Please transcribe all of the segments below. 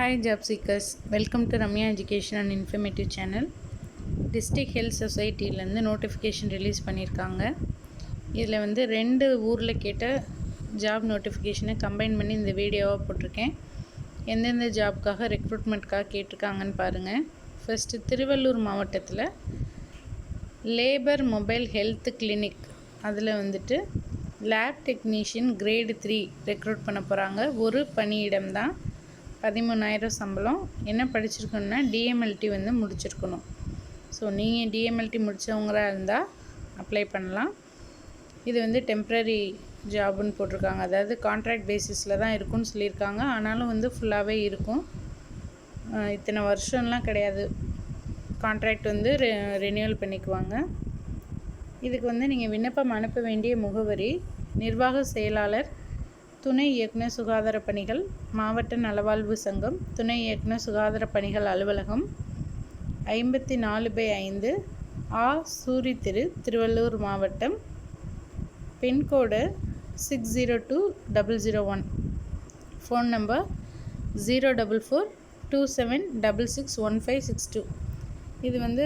Hi job seekers, welcome to Ramya Education and Informative Channel. District Health Society-லேருந்து notification release பண்ணியிருக்காங்க. இதில் வந்து 2 ஊரில் கேட்ட ஜாப் நோட்டிஃபிகேஷனை கம்பைன் பண்ணி இந்த வீடியோவாக போட்டிருக்கேன். எந்தெந்த ஜாப்க்காக ரெக்ரூட்மெண்ட்காக கேட்டிருக்காங்கன்னு பாருங்கள். ஃபஸ்ட்டு திருவள்ளூர் மாவட்டத்தில் லேபர் மொபைல் ஹெல்த் கிளினிக் அதில் வந்துட்டு லேப் டெக்னீஷியன் கிரேடு 3 ரெக்ரூட் பண்ண போகிறாங்க. ஒரு பணியிடம் தான். 13,000 சம்பளம். என்ன படிச்சிருக்கணும்னா டிஎம்எல்டி வந்து முடிச்சிருக்கணும். ஸோ நீங்கள் டிஎம்எல்டி முடித்தவங்களாக இருந்தால் அப்ளை பண்ணலாம். இது வந்து டெம்ப்ரரி ஜாப்னு போட்டிருக்காங்க, அதாவது கான்ட்ராக்ட் பேசிஸில் தான் இருக்குன்னு சொல்லியிருக்காங்க. ஆனாலும் வந்து ஃபுல்லாகவே இருக்கும். இத்தனை வருஷம்லாம் கிடையாது. கான்ட்ராக்ட் வந்து ரெனியூவல் பண்ணிக்குவாங்க. இதுக்கு வந்து நீங்கள் விண்ணப்பம் அனுப்ப வேண்டிய முகவரி நிர்வாக செயலாளர், துணை இயக்குனர் சுகாதார பணிகள், மாவட்ட நலவாழ்வு சங்கம், துணை இயக்குனர் சுகாதார பணிகள் அலுவலகம், 54/5 ஆ சூரி தெரு, திருவள்ளூர் மாவட்டம். பின்கோடு 602001. Phone number 04427661562. இது வந்து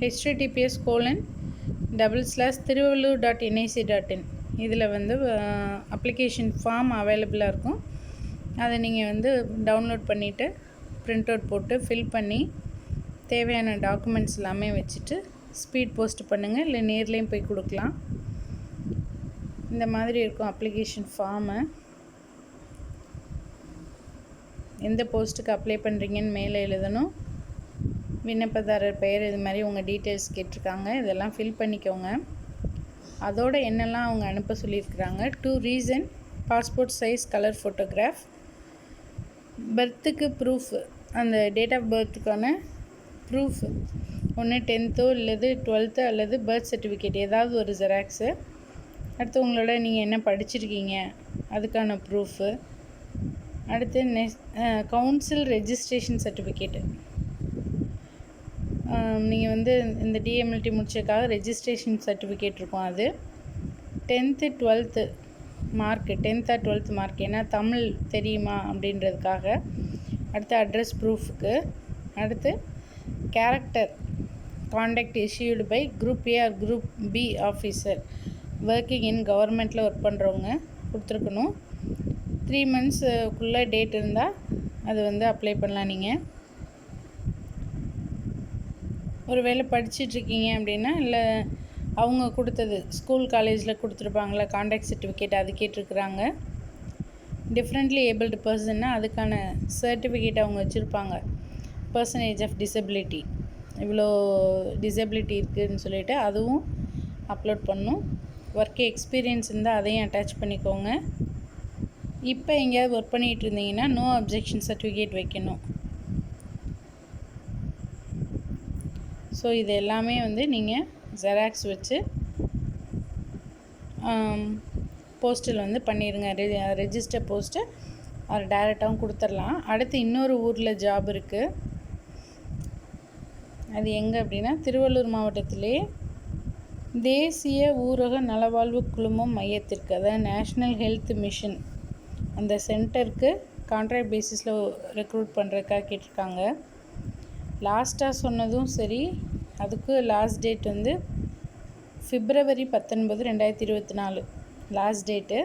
https://tiruvallur.nic.in. இதில் வந்து அப்ளிகேஷன் ஃபார்ம் அவைலபிளாக இருக்கும். அதை நீங்கள் வந்து டவுன்லோட் பண்ணிவிட்டு ப்ரிண்ட் அவுட் போட்டு ஃபில் பண்ணி தேவையான டாக்குமெண்ட்ஸ் எல்லாமே வச்சுட்டு ஸ்பீட் போஸ்ட் பண்ணுங்கள், இல்லை நேர்லேயும் போய் கொடுக்கலாம். இந்த மாதிரி இருக்கும் அப்ளிகேஷன் ஃபார்மு. எந்த போஸ்ட்டுக்கு அப்ளை பண்ணுறீங்கன்னு மேலே எழுதணும். விண்ணப்பதாரர் பெயர், இது மாதிரி உங்கள் டீட்டெயில்ஸ் கேட்டிருக்காங்க. இதெல்லாம் ஃபில் பண்ணிக்கோங்க. அதோடு என்னெல்லாம் அவங்க அனுப்ப சொல்லியிருக்கிறாங்க: 2 recent passport size colour photograph, பர்த்துக்கு ப்ரூஃப், அந்த டேட் ஆஃப் பர்த்துக்கான ப்ரூஃப், ஒன்று 10th அல்லது 12th அல்லது பர்த் சர்டிஃபிகேட் ஏதாவது ஒரு ஜெராக்ஸு. அடுத்து உங்களோட நீங்கள் என்ன படிச்சிருக்கீங்க அதுக்கான ப்ரூஃபு. அடுத்து கவுன்சில் ரெஜிஸ்ட்ரேஷன் சர்டிஃபிகேட்டு. நீங்கள் வந்து இந்த டிஎம்எல்டி முடிச்சதுக்காக ரெஜிஸ்ட்ரேஷன் சர்டிஃபிகேட் இருக்கும். அது 10th 12th mark, 10th or 12th mark, ஏன்னா தமிழ் தெரியுமா அப்படின்றதுக்காக. அடுத்து அட்ரஸ் ப்ரூஃபுக்கு. அடுத்து character contact issued by group A or group B officer working in கவர்மெண்ட்டில் ஒர்க் பண்ணுறவங்க கொடுத்துருக்கணும். 3 monthsக்குள்ளே டேட் இருந்தால் அது வந்து அப்ளை பண்ணலாம். நீங்கள் ஒரு வேளை படிச்சிட்ருக்கீங்க அப்படின்னா, இல்லை அவங்க கொடுத்தது ஸ்கூல் காலேஜில் கொடுத்துருப்பாங்களா கான்டாக்ட் சர்டிஃபிகேட், அது கேட்டிருக்குறாங்க. டிஃப்ரெண்ட்லி ஏபிள்டு பர்சன்னா அதுக்கான சர்டிஃபிகேட் அவங்க வச்சுருப்பாங்க. பர்சன்டேஜ் ஆஃப் டிசபிலிட்டி, இவ்வளோ டிசபிலிட்டி இருக்குதுன்னு சொல்லிவிட்டு அதுவும் அப்லோட் பண்ணணும். ஒர்க் எக்ஸ்பீரியன்ஸ் இருந்தால் அதையும் அட்டாச் பண்ணிக்கோங்க. இப்போ எங்கேயாவது ஒர்க் பண்ணிகிட்டு இருந்தீங்கன்னா நோ அப்ஜெக்ஷன் சர்டிஃபிகேட் வைக்கணும். ஸோ இது எல்லாமே வந்து நீங்கள் ஜெராக்ஸ் வச்சு போஸ்ட்டில் வந்து பண்ணிடுங்க. ரெஜிஸ்டர் போஸ்ட்டு அது டைரெக்டாகவும் கொடுத்துடலாம். அடுத்து இன்னொரு ஊரில் ஜாப் இருக்குது. அது எங்கே அப்படின்னா திருவள்ளூர் மாவட்டத்திலே தேசிய ஊரக நலவாழ்வு குழுமம் மையத்திற்கு, அதாவது நேஷ்னல் ஹெல்த் மிஷன், அந்த சென்டருக்கு கான்ட்ராக்ட் பேசிஸில் ரெக்ரூட் பண்ணுறதுக்காக கேட்டிருக்காங்க. லாஸ்ட்டாக சொன்னதும் சரி, அதுக்கு லாஸ்ட் டேட் வந்து February 19, 2024 லாஸ்ட் டேட்டு.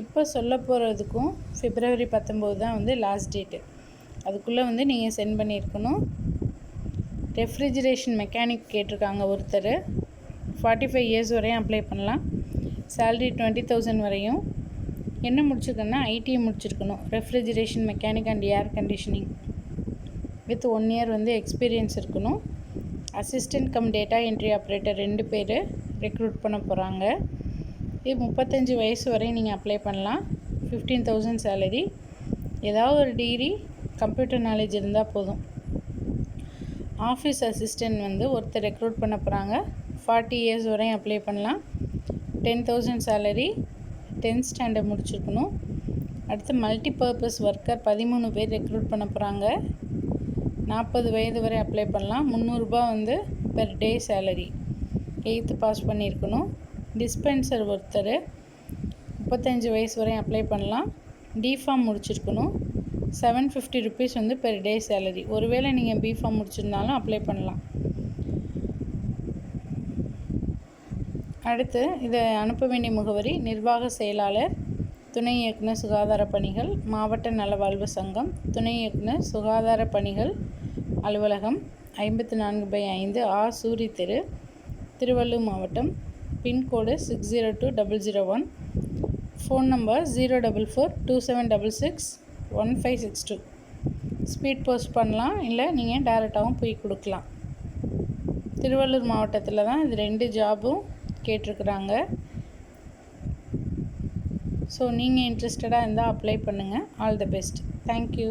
இப்போ சொல்ல போகிறதுக்கும் February 19 தான் வந்து லாஸ்ட் டேட்டு. அதுக்குள்ளே வந்து நீங்கள் சென்ட் பண்ணியிருக்கணும். ரெஃப்ரிஜரேஷன் மெக்கானிக் கேட்டிருக்காங்க ஒருத்தர். 45 years வரையும் அப்ளை பண்ணலாம். சேலரி 20,000 வரையும். என்ன முடிச்சிருக்கேன்னா ஐடிஐ முடிச்சிருக்கணும். Refrigeration mechanic and air conditioning with 1 year வந்து எக்ஸ்பீரியன்ஸ் இருக்கணும். Assistant come data entry operator 2 பேர் ரெக்ரூட் பண்ண போகிறாங்க. இது 35 வயசு வரையும் நீங்கள் அப்ளை பண்ணலாம். 15,000 சேலரி. ஏதாவது ஒரு டிகிரி கம்ப்யூட்டர் நாலேஜ் இருந்தால் போதும். ஆஃபீஸ் அசிஸ்டன்ட் வந்து ஒருத்தர் ரெக்ரூட் பண்ண போகிறாங்க. 40 years வரையும் அப்ளை பண்ணலாம். 10,000 சேலரி. 10th standard முடிச்சிருக்கணும். அடுத்து மல்டி பர்பஸ் ஒர்க்கர் 13 பேர் ரெக்ரூட் பண்ண போகிறாங்க. 40 வயது வரை அப்ளை பண்ணலாம். 300 ரூபாய் வந்து per day salary. 8th pass பண்ணியிருக்கணும். டிஸ்பென்சர் ஒருத்தர் 35 வயசு வரையும் அப்ளை பண்ணலாம். டிஃபார்ம் முடிச்சிருக்கணும். 750 ருபீஸ் வந்து பெர் டே சேலரி. ஒருவேளை நீங்கள் பிஃபார்ம் முடிச்சிருந்தாலும் அப்ளை பண்ணலாம். அடுத்து இதை அனுப்ப வேண்டிய முகவரி: நிர்வாக செயலாளர், துணை இயக்குனர் சுகாதார பணிகள், மாவட்ட நலவாழ்வு சங்கம், துணை இயக்குனர் சுகாதார பணிகள் அலுவலகம், 54/5 ஆ சூரி தெரு, திருவள்ளூர் மாவட்டம். Pincode 602001. Phone number 04427661562. Speed post பண்ணலாம், இல்லை நீங்கள் டேரெக்டாகவும் போய் கொடுக்கலாம். திருவள்ளூர் மாவட்டத்தில் தான் இது 2 ஜாபும் கேட்டிருக்குறாங்க. ஸோ நீங்கள் இன்ட்ரெஸ்டடாக இருந்தால் அப்ளை பண்ணுங்கள். All the best. தேங்க்யூ.